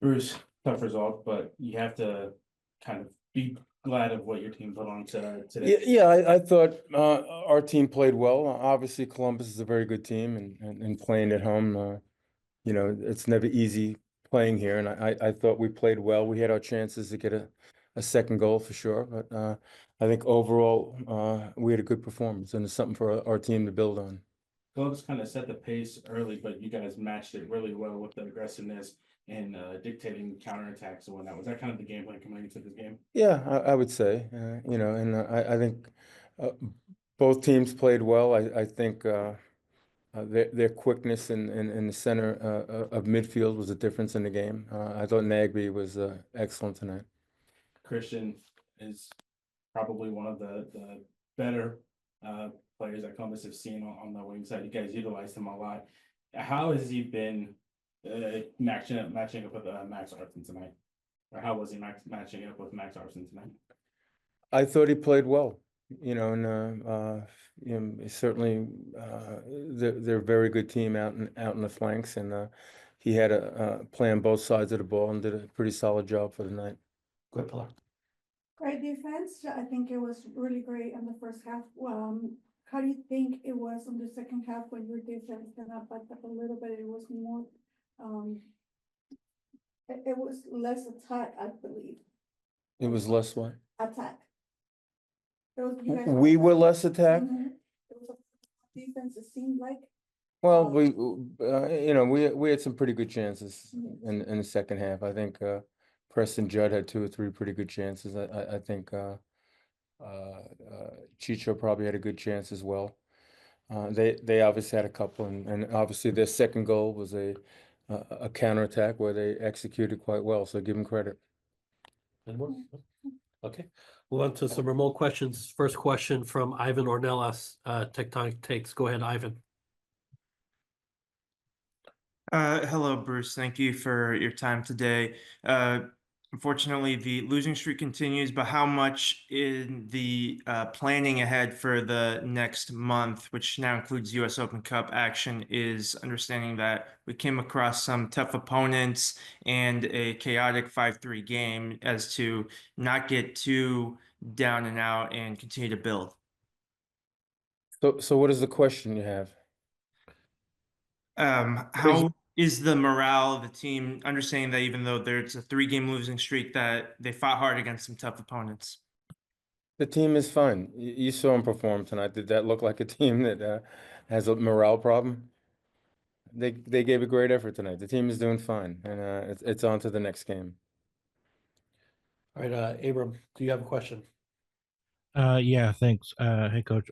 Bruce, tough result, but you have to kind of be glad of what your team put on today. Yeah, I thought our team played well. Obviously, Columbus is a very good team, and playing at home, it's never easy playing here. And I thought we played well. We had our chances to get a second goal for sure, but I think overall we had a good performance, and it's something for our team to build on. Columbus kind of set the pace early, but you guys matched it really well with the aggressiveness and dictating counterattacks and whatnot. Was that kind of the game plan coming into this game? Yeah, I would say, and I think uh, both teams played well. I think. Their quickness in the center of midfield was a difference in the game. I thought Nagby was excellent tonight. Christian is probably one of the better uh, players that Columbus have seen on the wing side. You guys utilized him a lot. How has he been matching up with Max Arson tonight? Or how was he matching up with Max Arson tonight? I thought he played well, and certainly they're a very good team out in the flanks, and he had a play on both sides of the ball and did a pretty solid job for the night. Go ahead, Pilar. Great defense. I think it was really great in the first half. How do you think it was in the second half when your defense kind of backed up a little bit? It was more, it was less attack, I believe. It was less what? Attack. We were less attacked. It was a defense, it seemed like. Well, we had some pretty good chances in the second half. I think Preston Judd had 2 or 3 pretty good chances. I think Chicho probably had a good chance as well. They obviously had a couple, and obviously their second goal was a counterattack where they executed quite well. So give them credit. Any more? Okay, move on to some remote questions. First question from Ivan Ornelas, Tectonic Takes. Go ahead, Ivan. Hello, Bruce. Thank you for your time today. Unfortunately, the losing streak continues, but how much in the planning ahead for the next month, which now includes US Open Cup action, is understanding that we came across some tough opponents and a chaotic 5-3 game as to not get too down and out and continue to build? So what is the question you have? How is the morale of the team, understanding that even though there's a 3-game losing streak, that they fought hard against some tough opponents? The team is fine. You saw them perform tonight. Did that look like a team that has a morale problem? They gave a great effort tonight. The team is doing fine, and it's on to the next game. All right, Abram, do you have a question? Yeah, thanks. Hey coach.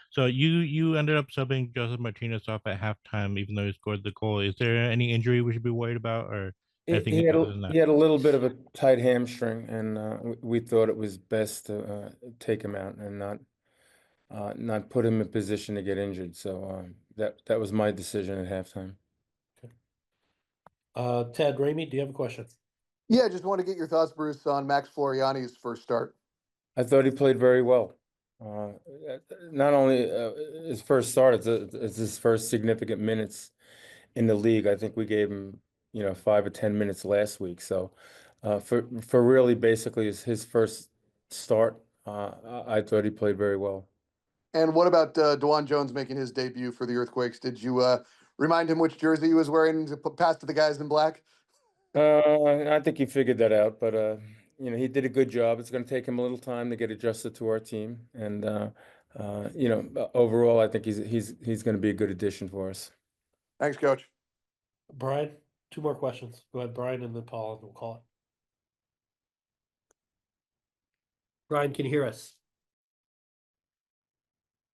So you ended up subbing Joseph Martinez off at halftime, even though he scored the goal. Is there any injury we should be worried about, or anything other than that? He had a little bit of a tight hamstring, and we thought it was best to take him out and not put him in position to get injured. So that was my decision at halftime. Ted Ramey, do you have a question? Yeah, just want to get your thoughts, Bruce, on Max Floriani's first start. I thought he played very well. Not only his first start, it's his first significant minutes in the league. I think we gave him, 5 or 10 minutes last week. So for really basically his first start, I thought he played very well. And what about DeJuan Jones making his debut for the Earthquakes? Did you remind him which jersey he was wearing to pass to the guys in black? I think he figured that out, but he did a good job. It's going to take him a little time to get adjusted to our team, and overall, I think he's going to be a good addition for us. Thanks, Coach. Brian, 2 more questions. Go ahead, Brian, and then Paul, and we'll call it. Brian, can you hear us?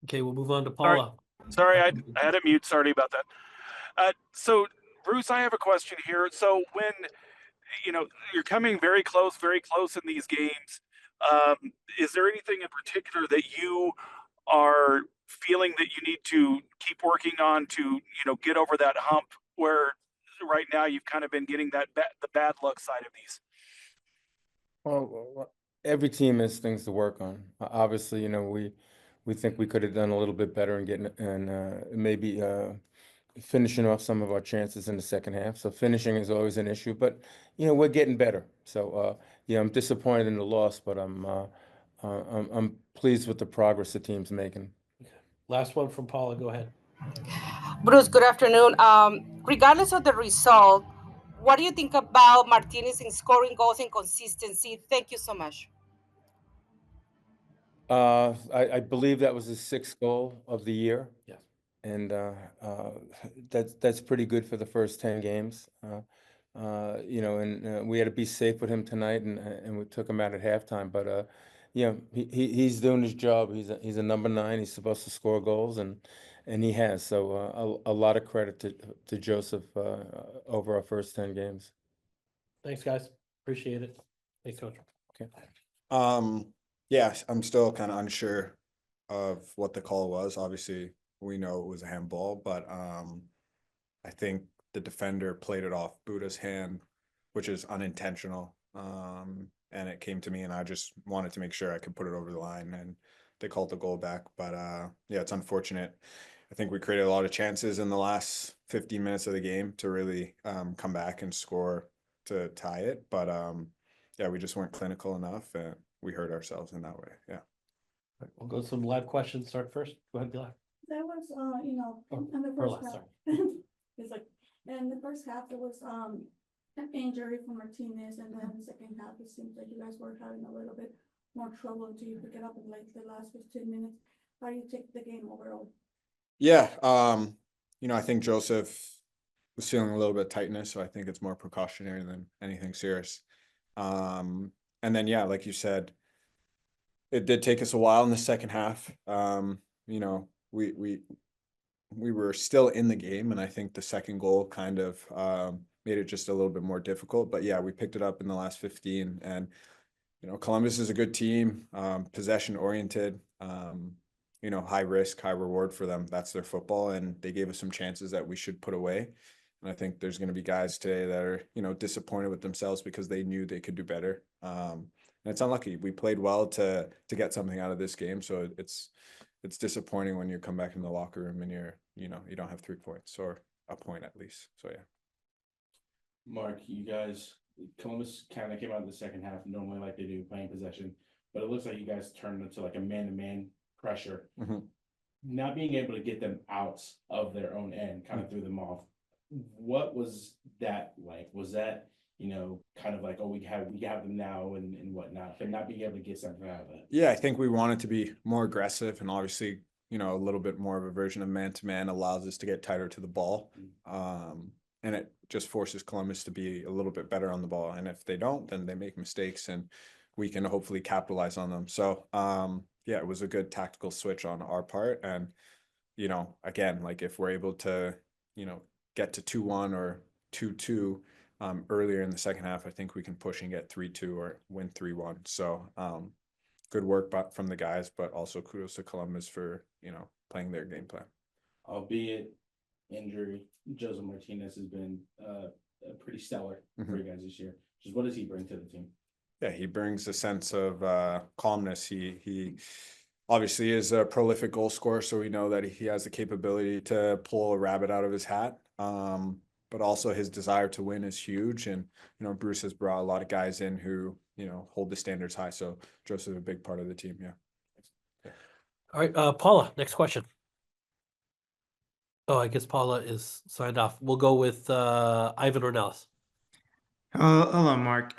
Okay, we'll move on to Paula. Sorry, I had a mute. Sorry about that. So, Bruce, I have a question here. So when, you're coming very close in these games, is there anything in particular that you are feeling that you need to keep working on to, get over that hump where right now you've kind of been getting the bad luck side of these? Well, every team has things to work on. Obviously, we think we could have done a little bit better in getting and maybe finishing off some of our chances in the second half. So finishing is always an issue, but we're getting better. So yeah, I'm disappointed in the loss, but I'm pleased with the progress the team's making. Last one from Paula, go ahead. Bruce, good afternoon. Regardless of the result, what do you think about Martinez in scoring goals and consistency? Thank you so much. I believe that was his 6th goal of the year. Yes. And that's pretty good for the first 10 games. And we had to be safe with him tonight, and we took him out at halftime. But he's doing his job. He's a number 9. He's supposed to score goals, and he has. So a lot of credit to Joseph over our first 10 games. Thanks, guys. Appreciate it. Thanks, Coach. Okay. Yeah, I'm still kind of unsure of what the call was. Obviously, we know it was a handball, but I think the defender played it off Buda's hand, which is unintentional. And it came to me, and I just wanted to make sure I could put it over the line, and they called the goal back. But yeah, it's unfortunate. I think we created a lot of chances in the last 15 minutes of the game to really come back and score to tie it. But yeah, we just weren't clinical enough, and we hurt ourselves in that way. Yeah. Right, we'll go to some live questions. Start first. Go ahead, Pilar. That was, Oh, in the Perla, first half. sorry. It's like, in the first half, there was, an injury for Martinez, and then the second half, it seems like you guys were having a little bit more trouble until you pick it up in like the last 15 minutes. How do you take the game overall? Yeah. I think Joseph was feeling a little bit of tightness, so I think it's more precautionary than anything serious. And then, yeah, like you said, it did take us a while in the second half. We were still in the game, and I think the second goal kind of made it just a little bit more difficult. But yeah, we picked it up in the last 15, and Columbus is a good team, possession oriented, high risk, high reward for them. That's their football, and they gave us some chances that we should put away. And I think there's going to be guys today that are, disappointed with themselves because they knew they could do better. And it's unlucky. We played well to get something out of this game, so it's disappointing when you come back in the locker room and you don't have 3 points or a point at least. So yeah. Mark, you guys, Columbus kind of came out in the second half normally like they do, playing possession, but it looks like you guys turned into like a man-to-man pressure. Mm-hmm. Not being able to get them out of their own end kind of threw them off. What was that like? Was that, kind of like, oh, we have them now and whatnot, but not being able to get something out of it? Yeah, I think we wanted to be more aggressive, and obviously, a little bit more of a version of man-to-man allows us to get tighter to the ball. And it just forces Columbus to be a little bit better on the ball. And if they don't, then they make mistakes, and we can hopefully capitalize on them. So, yeah, it was a good tactical switch on our part. And, again, like if we're able to, get to 2-1 or 2-2 earlier in the second half, I think we can push and get 3-2 or win 3-1. So, good work from the guys, but also kudos to Columbus for, playing their game plan. Albeit injury, Joseph Martinez has been pretty stellar for you guys this year. Just what does he bring to the team? Yeah, he brings a sense of calmness. He obviously is a prolific goal scorer, so we know that he has the capability to pull a rabbit out of his hat. But also his desire to win is huge. And, Bruce has brought a lot of guys in who, hold the standards high. So Joseph's a big part of the team. Yeah. All right, Paula, next question. Oh, I guess Paula is signed off. We'll go with Ivan Ornelas. Hello, Mark.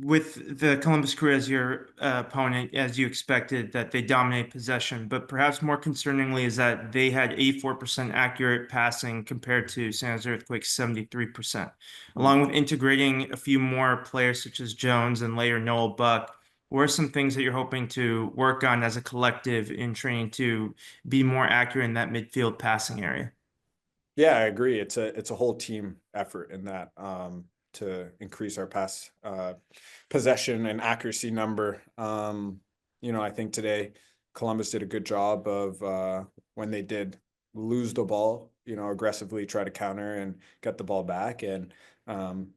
With the Columbus Crew as your opponent, as you expected, that they dominate possession, but perhaps more concerningly is that they had 84% accurate passing compared to San Jose Earthquake's 73%. Along with integrating a few more players such as Jones and later Noel Buck, what are some things that you're hoping to work on as a collective in training to be more accurate in that midfield passing area? Yeah, I agree. It's a whole team effort in that to increase our pass possession and accuracy number. I think today Columbus did a good job of when they did lose the ball, aggressively try to counter and get the ball back. And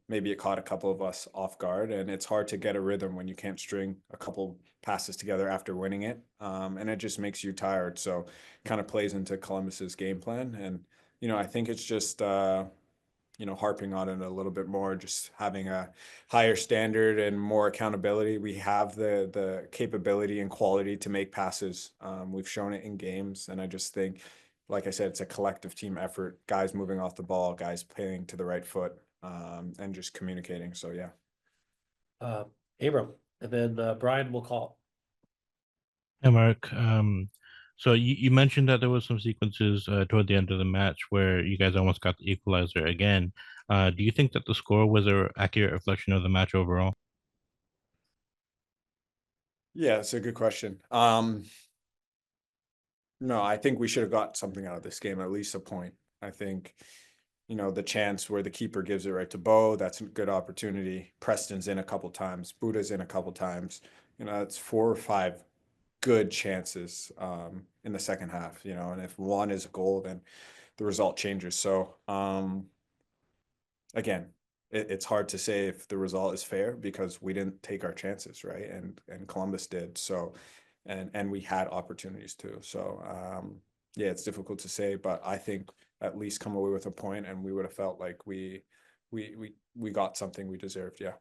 maybe it caught a couple of us off guard, and it's hard to get a rhythm when you can't string a couple passes together after winning it. And it just makes you tired. So kind of plays into Columbus's game plan. And I think it's just, harping on it a little bit more, just having a higher standard and more accountability. We have the capability and quality to make passes. We've shown it in games, and I just think, like I said, it's a collective team effort. Guys moving off the ball, guys playing to the right foot, and just communicating. So yeah. Abram, and then Brian will call. Hey, Mark. So you mentioned that there was some sequences toward the end of the match where you guys almost got the equalizer again. Do you think that the score was an accurate reflection of the match overall? Yeah, it's a good question. No, I think we should have got something out of this game, at least a point. I think, the chance where the keeper gives it right to Bo, that's a good opportunity. Preston's in a couple times, Buddha's in a couple times. It's 4 or 5 good chances in the second half, and if one is a goal, then the result changes. So again, it's hard to say if the result is fair because we didn't take our chances, right? And Columbus did. So and we had opportunities too. So yeah, it's difficult to say, but I think at least come away with a point, and we would have felt like we got something we deserved. Yeah.